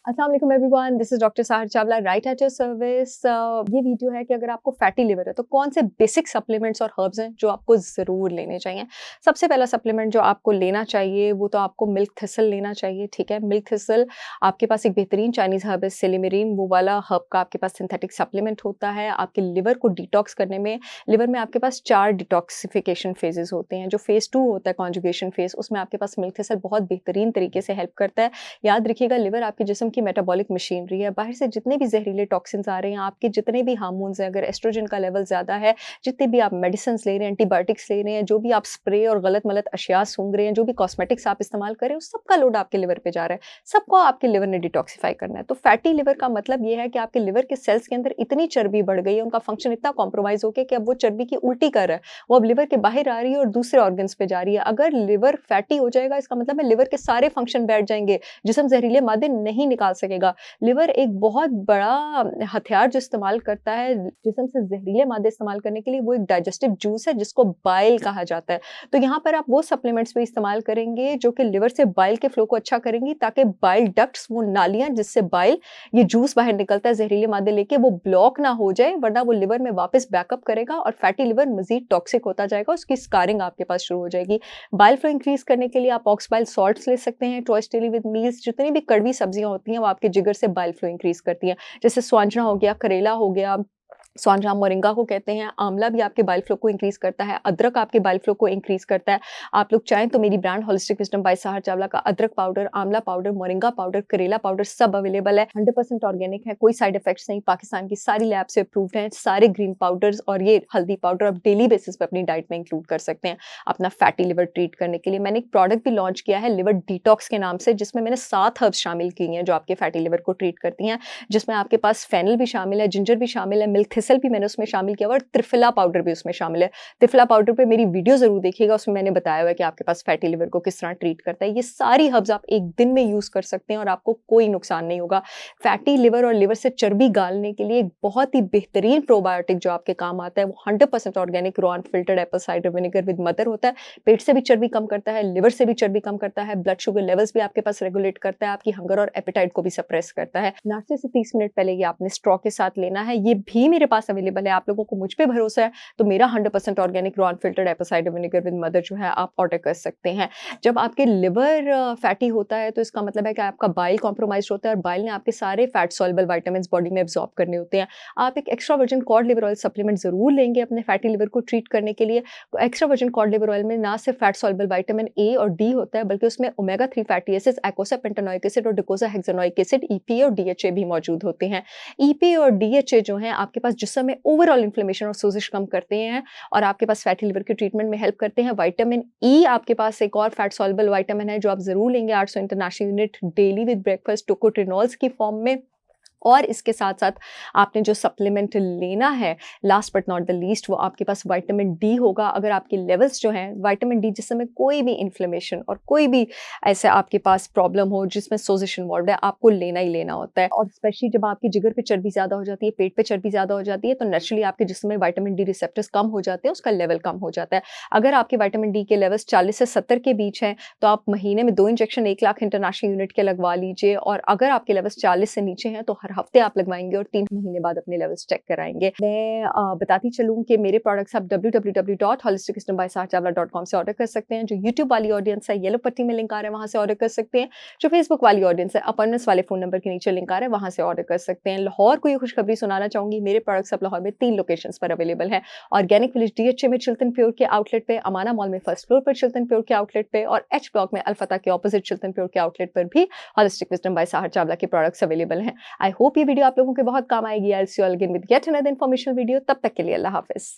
अस्सलाम वालेकुम everyone, this is doctor Sahar Chawla right at your service. ये वीडियो है कि अगर आपको फैटी लिवर है तो कौन से बेसिक सप्लीमेंट्स और हर्ब्स हैं जो आपको ज़रूर लेने चाहिए। सबसे पहला सप्लीमेंट जो आपको लेना चाहिए वो तो आपको मिल्क थिसल लेना चाहिए। ठीक है, मिल्क थिसल आपके पास एक बेहतरीन चाइनीज़ हर्ब है सिलिमरीन, वो वाला हर्ब का आपके पास सिंथेटिक सप्लीमेंट होता है आपके लिवर को डिटॉक्स करने में। लिवर में आपके पास 4 डिटॉक्सिफिकेशन फेजेस होते हैं। जो फेज़ 2 होता है कॉन्जुगेशन फेज़, उसमें आपके पास मिल्क थिसल बहुत बेहतरीन तरीके से हेल्प करता है। याद रखिएगा, लिवर आपके जिस्म की मेटाबॉलिक मशीनरी है। बाहर से जितने भी जहरीले टॉक्सिन्स आ रहे हैं, आपके जितने भी हार्मोन्स हैं, अगर एस्ट्रोजन का लेवल ज़्यादा है, जितने भी आप मेडिसिन्स ले रहे हैं, एंटीबायोटिक्स ले रहे हैं, जो भी आप स्प्रे और गलत-मलत अशिया सूंघ रहे हैं, जो भी कॉस्मेटिक्स आप इस्तेमाल कर रहे हैं, उस सबका लोड आपके लिवर पे जा रहा है। सबको आपके लिवर ने डिटॉक्सिफाई करना है। तो फैटी लिवर का मतलब ये है कि आपके लिवर के सेल्स के अंदर इतनी चर्बी बढ़ गई है, उनका फंक्शन इतना कॉम्प्रोमाइज़ हो गया कि अब वो चर्बी की उल्टी कर रहा है। वो अब लिवर के बाहर आ रही है और दूसरे ऑर्गन्स पे जा रही है। अगर लिवर फैटी हो जाएगा, इसका मतलब है लिवर के सारे फंक्शन बैठ जाएँगे, जिस्म जहरीले मादे नहीं निकाल सकेगा। लिवर एक बहुत बड़ा हथियार जो इस्तेमाल करता है जिस्म से जहरीले मादे इस्तेमाल करने के लिए, वो एक डाइजेस्टिव जूस है जिसको बाइल कहा जाता है। तो यहाँ पर आप वो सप्लीमेंट्स भी इस्तेमाल करेंगे जो कि लिवर से बाइल के फ्लो को अच्छा करेंगी, ताकि बाइल डक्ट्स, वो नालियाँ जिससे बाइल ये जूस बाहर निकलता है जहरीले मादे लेके, वो ब्लॉक ना हो जाए, वरना वो लिवर में वापस बैकअप करेगा और फैटी लिवर मजीद टॉक्सिक होता जाएगा, उसकी स्कारिंग आपके पास शुरू हो जाएगी। बाइल फ्लो इंक्रीज करने के लिए आप ऑक्स बाइल सॉल्ट्स ले सकते हैं। ट्वाइस डेली विद मील्स, जितनी भी कड़वी सब्जियां होती हैं वो आपके जिगर से बाइल फ्लो इंक्रीज करती हैं। जैसे स्वांजना हो गया, करेला हो गया, स्वांजरा मोरिंगा को कहते हैं। आंवला भी आपके बाइल फ्लो को इंक्रीज करता है। अदरक आपके बाइल फ्लो को इंक्रीज करता है। आप लोग चाहें तो मेरी brand holistic wisdom by Sahar Chawla का अदरक पाउडर, आंवला पाउडर, मोरिंगा पाउडर, करेला पाउडर सब अवेलेबल है। 100% ऑर्गेनिक है, कोई साइड इफेक्ट्स नहीं। पाकिस्तान की सारी लैब से अप्रूव्ड हैं। सारे ग्रीन पाउडर्स और ये हल्दी पाउडर आप डेली बेसिस पे अपनी डाइट में इंक्लूड कर सकते हैं अपना फैटी लिवर ट्रीट करने के लिए। मैंने एक प्रोडक्ट भी लॉन्च किया है लिवर डिटॉक्स के नाम से, जिसमें मैंने 7 हर्ब्स शामिल की हैं जो आपके फैटी लिवर को ट्रीट करती हैं, जिसमें आपके पास फेनल भी शामिल है, जिंजर भी शामिल है, मिल्क थिसल भी मैंने उसमें शामिल किया हुआ और त्रिफला पाउडर भी उसमें शामिल है। त्रिफला पाउडर पे मेरी वीडियो जरूर देखिएगा, उसमें मैंने बताया हुआ है कि आपके पास फैटी लिवर को किस तरह ट्रीट करता है। ये सारी हर्ब्स आप एक दिन में यूज कर सकते हैं और आपको कोई नुकसान नहीं होगा। फैटी लिवर और लिवर से चर्बी गालने के लिए एक बहुत ही बेहतरीन प्रोबायोटिक जो आपके काम आता है, वो 100% organic raw unfiltered Apple cider vinegar with mother होता है। पेट से भी चर्बी कम करता है, लिवर से भी चर्बी कम करता है, ब्लड शुगर लेवल्स भी आपके पास रेगुलेट करता है, आपकी हंगर और एपेटाइट को भी सप्रेस करता है। नाश्ते से 30 मिनट पहले ये आपने स्ट्रॉ के साथ लेना है। ये भी मेरे पास अवेलेबल है। आप लोगों को मुझ पे भरोसा है तो मेरा 100% organic raw unfiltered Apple cider vinegar with mother जो है आप ऑर्डर कर सकते हैं। जब आपके लिवर फैटी होता है तो इसका मतलब है कि आपका बाइल कॉम्प्रोमाइज्ड होता है और बाइल ने आपके सारे फैट सॉल्युबल विटामिन्स बॉडी में एब्जॉर्ब करने होते हैं। आप एक extra virgin cod liver oil supplement जरूर लेंगे अपने फैटी लिवर को ट्रीट करने के लिए। Extra virgin cod liver oil में ना सिर्फ फैट सॉल्युबल विटामिन ए और डी होता है, बल्कि उसमें omega 3 fatty acids, एकोसा pentanoic acid और डिकोसा एसिड, ईपीए और डीएचए भी मौजूद होते हैं। ईपीए और डीएचए जो है आपके पास जिस्म में ओवरऑल इन्फ्लेमेशन और सोजिश कम करते हैं और आपके पास फैटी लिवर के ट्रीटमेंट में हेल्प करते हैं। विटामिन ई आपके पास एक और फैट सॉल्युबल विटामिन है जो आप जरूर लेंगे 800 international unit daily with breakfast tocotrienols की फॉर्म में। और इसके साथ-साथ आपने जो सप्लीमेंट लेना है, last but not the least, वो आपके पास विटामिन डी होगा। अगर आपके लेवल्स जो हैं विटामिन डी, जिस समय कोई भी इन्फ्लेमेशन और कोई भी ऐसे आपके पास प्रॉब्लम हो जिसमें सोजिश इन्वॉल्व्ड है, आपको लेना ही लेना होता है। और स्पेशली जब आपकी जिगर पे चर्बी ज़्यादा हो जाती है, पेट पे चर्बी ज़्यादा हो जाती है, तो नेचुरली आपके जिस्म में विटामिन डी रिसेप्टर्स कम हो जाते हैं, उसका लेवल कम हो जाता है। अगर आपके विटामिन डी के लेवल्स 40 से 70 के बीच हैं, तो आप महीने में 2 इंजेक्शन 1 लाख इंटरनेशनल यूनिट के लगवा लीजिए। और अगर आपके लेवल्स 40 से नीचे हैं, तो हर हफ्ते आप लगवाएंगे और 3 महीने बाद अपने लेवल्स चेक कराएंगे। मैं बताती चलूँ कि मेरे प्रोडक्ट्स आप www.holisticwisdombysaharchavla.com से ऑर्डर कर सकते हैं। जो यूट्यूब वाली ऑडियंस है, येलो पट्टी में लिंक आ रहा है, वहां से ऑर्डर कर सकते हैं। जो फेसबुक वाली ऑडियंस है, अपॉइंटमेंट्स वाले फोन नंबर के नीचे लिंक आ रहा है, वहां से ऑर्डर कर सकते हैं। लाहौर को ये खुशखबरी सुनाना चाहूंगी, मेरे प्रोडक्ट्स अब लाहौर में 3 लोकेशंस पर अवेलेबल है। ऑर्गेनिक विलेज डीएचए में चिल्तन प्योर के आउटलेट पे, अमाना मॉल में फर्स्ट फ्लोर पर चिल्तन प्योर के आउटलेट पे, और एच ब्लॉक में अलफता के ऑपोजिट चिल्तन प्योर के आउटलेट पर भी holistic wisdom by Sahar Chawla के प्रोडक्ट्स अवेलेबल हैं। आई होप ये वीडियो आप लोगों के बहुत काम आएगी। I'll see you all again with yet another informational video. तब तक के लिए अल्लाह हाफिज।